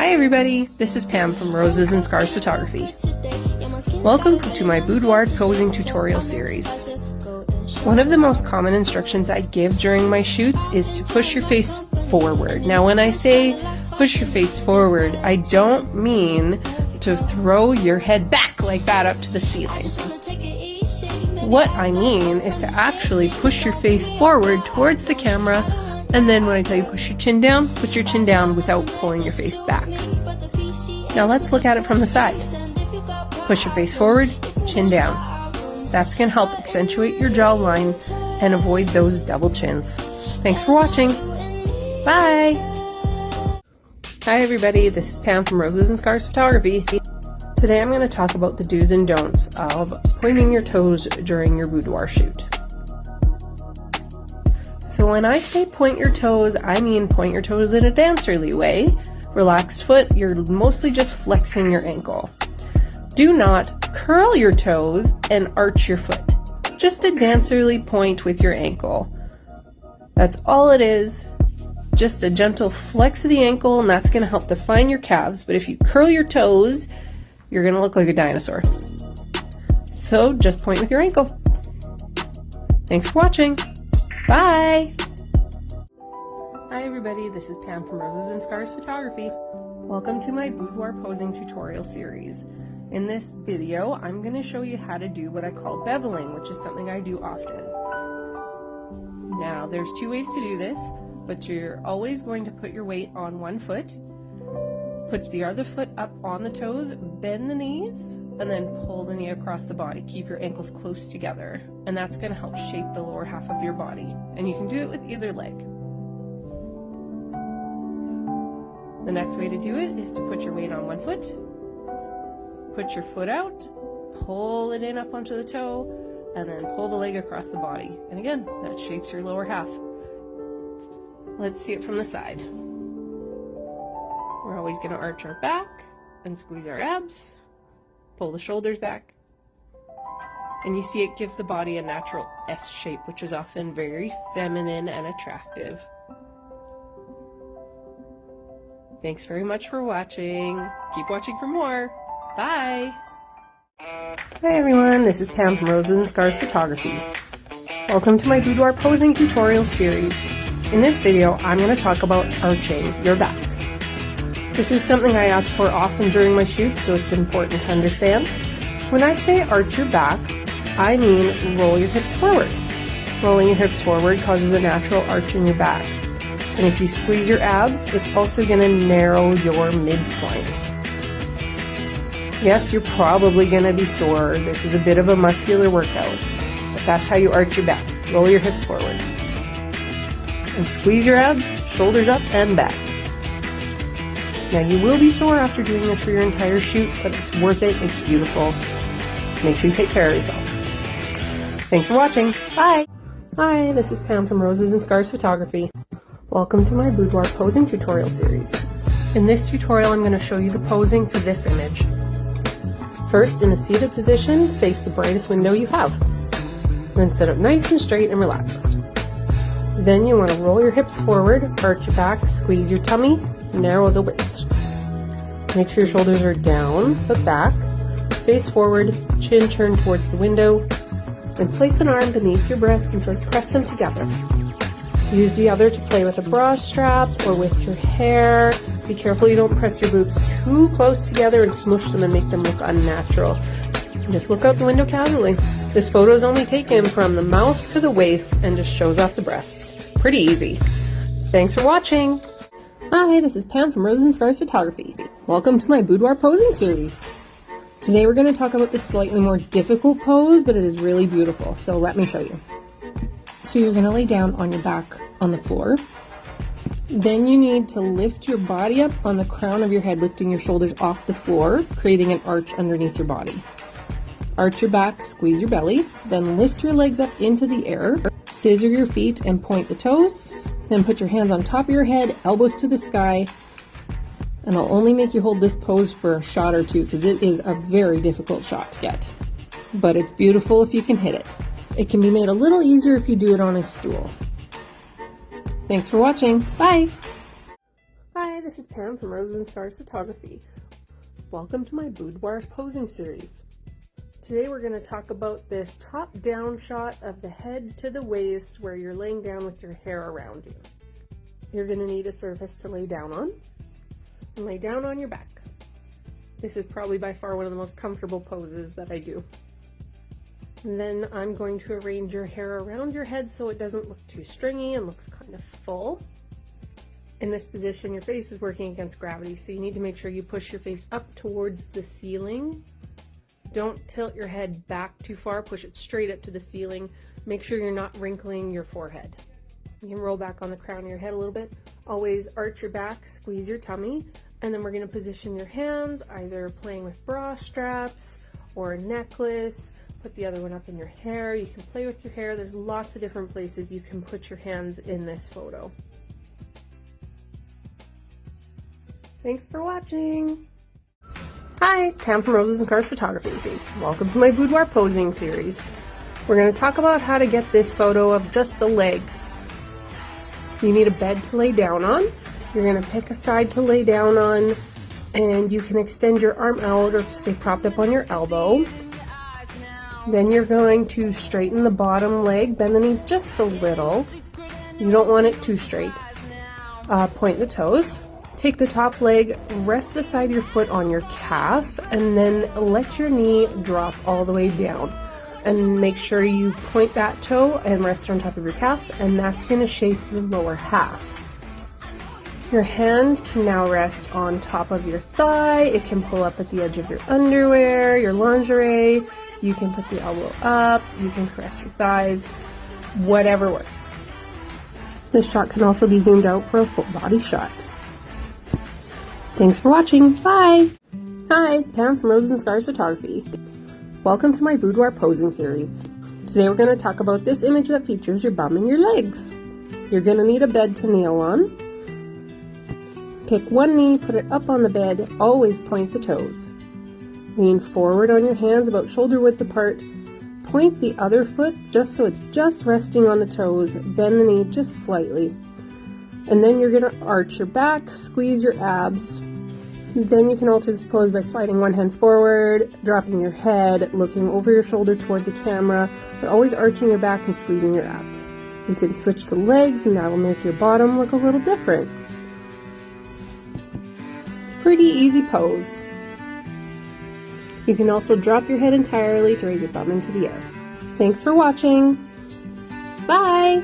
Hi everybody, this is Pam from Roses and Scars Photography. Welcome to my boudoir posing tutorial series. One of the most common instructions I give during my shoots is to push your face forward. Now when I say push your face forward, I don't mean to throw your head back like that up to the ceiling. What I mean is to actually push your face forward towards the camera, and then when I tell you push your chin down, put your chin down without pulling your face back. Now let's look at it from the side. Push your face forward, chin down. That's going to help accentuate your jawline and avoid those double chins. Thanks for watching. Bye! Hi everybody, this is Pam from Roses and Scars Photography. Today I'm going to talk about the do's and don'ts of pointing your toes during your boudoir shoot. So when I say point your toes, I mean point your toes in a dancerly way. Relaxed foot, you're mostly just flexing your ankle. Do not curl your toes and arch your foot. Just a dancerly point with your ankle. That's all it is. Just a gentle flex of the ankle, and that's going to help define your calves. But if you curl your toes, you're going to look like a dinosaur. So just point with your ankle. Thanks for watching. Bye! Hi everybody, this is Pam from Roses and Scars Photography. Welcome to my boudoir posing tutorial series. In this video, I'm going to show you how to do what I call beveling, which is something I do often. Now, there's two ways to do this, but you're always going to put your weight on one foot, put the other foot up on the toes, bend the knees, and then pull the knee across the body. Keep your ankles close together, and that's going to help shape the lower half of your body. And you can do it with either leg. The next way to do it is to put your weight on one foot, put your foot out, pull it in up onto the toe, and then pull the leg across the body. And again, that shapes your lower half. Let's see it from the side. We're always going to arch our back and squeeze our abs. Pull the shoulders back. And you see it gives the body a natural S shape, which is often very feminine and attractive. Thanks very much for watching. Keep watching for more. Bye! Hi everyone, this is Pam from Roses and Scars Photography. Welcome to my boudoir posing tutorial series. In this video, I'm going to talk about arching your back. This is something I ask for often during my shoots, so it's important to understand. When I say arch your back, I mean roll your hips forward. Rolling your hips forward causes a natural arch in your back. And if you squeeze your abs, it's also going to narrow your midpoint. Yes, you're probably going to be sore. This is a bit of a muscular workout, but that's how you arch your back. Roll your hips forward. And squeeze your abs, shoulders up and back. Now you will be sore after doing this for your entire shoot, but it's worth it, it's beautiful. Make sure you take care of yourself. Thanks for watching, bye! Hi, this is Pam from Roses and Scars Photography. Welcome to my boudoir posing tutorial series. In this tutorial, I'm going to show you the posing for this image. First, in a seated position, face the brightest window you have. Then sit up nice and straight and relaxed. Then you want to roll your hips forward, arch your back, squeeze your tummy, narrow the waist. Make sure your shoulders are down but back. Face forward, chin turned towards the window. Then place an arm beneath your breasts until you press them together. Use the other to play with a bra strap or with your hair. Be careful you don't press your boobs too close together and smush them and make them look unnatural. Just look out the window casually. This photo is only taken from the mouth to the waist and just shows off the breasts. Pretty easy. Thanks for watching. Hi, this is Pam from Roses and Scars Photography. Welcome to my boudoir posing series. Today we're going to talk about this slightly more difficult pose, but it is really beautiful, so let me show you. So you're going to lay down on your back on the floor. Then you need to lift your body up on the crown of your head, lifting your shoulders off the floor, creating an arch underneath your body. Arch your back, squeeze your belly, then lift your legs up into the air, scissor your feet and point the toes, then put your hands on top of your head, elbows to the sky, and I'll only make you hold this pose for a shot or two because it is a very difficult shot to get. But it's beautiful if you can hit it. It can be made a little easier if you do it on a stool. Thanks for watching. Bye! Hi, this is Pam from Roses and Scars Photography. Welcome to my boudoir posing series. Today we're going to talk about this top-down shot of the head to the waist where you're laying down with your hair around you. You're going to need a surface to lay down on, and lay down on your back. This is probably by far one of the most comfortable poses that I do. And then I'm going to arrange your hair around your head so it doesn't look too stringy and looks kind of full. In this position, your face is working against gravity, so you need to make sure you push your face up towards the ceiling. Don't tilt your head back too far, push it straight up to the ceiling. Make sure you're not wrinkling your forehead. You can roll back on the crown of your head a little bit. Always arch your back, squeeze your tummy, and then we're going to position your hands, either playing with bra straps or a necklace. Put the other one up in your hair. You can play with your hair. There's lots of different places you can put your hands in this photo. Thanks for watching! Hi, Pam from Roses and Scars Photography. Welcome to my boudoir posing series. We're going to talk about how to get this photo of just the legs. You need a bed to lay down on. You're going to pick a side to lay down on, and you can extend your arm out or stay propped up on your elbow. Then you're going to straighten the bottom leg, bend the knee just a little. You don't want it too straight. Point the toes. Take the top leg, rest the side of your foot on your calf, and then let your knee drop all the way down. And make sure you point that toe and rest on top of your calf, and that's going to shape your lower half. Your hand can now rest on top of your thigh. It can pull up at the edge of your underwear, your lingerie. You can put the elbow up. You can caress your thighs. Whatever works. This shot can also be zoomed out for a full body shot. Thanks for watching. Bye! Hi, Pam from Roses and Scars Photography. Welcome to my boudoir posing series. Today we're going to talk about this image that features your bum and your legs. You're going to need a bed to kneel on. Pick one knee, put it up on the bed, always point the toes. Lean forward on your hands about shoulder width apart. Point the other foot just so it's just resting on the toes. Bend the knee just slightly. And then you're going to arch your back, squeeze your abs. Then you can alter this pose by sliding one hand forward, dropping your head, looking over your shoulder toward the camera, but always arching your back and squeezing your abs. You can switch the legs and that will make your bottom look a little different. It's a pretty easy pose. You can also drop your head entirely to raise your bum into the air. Thanks for watching. Bye!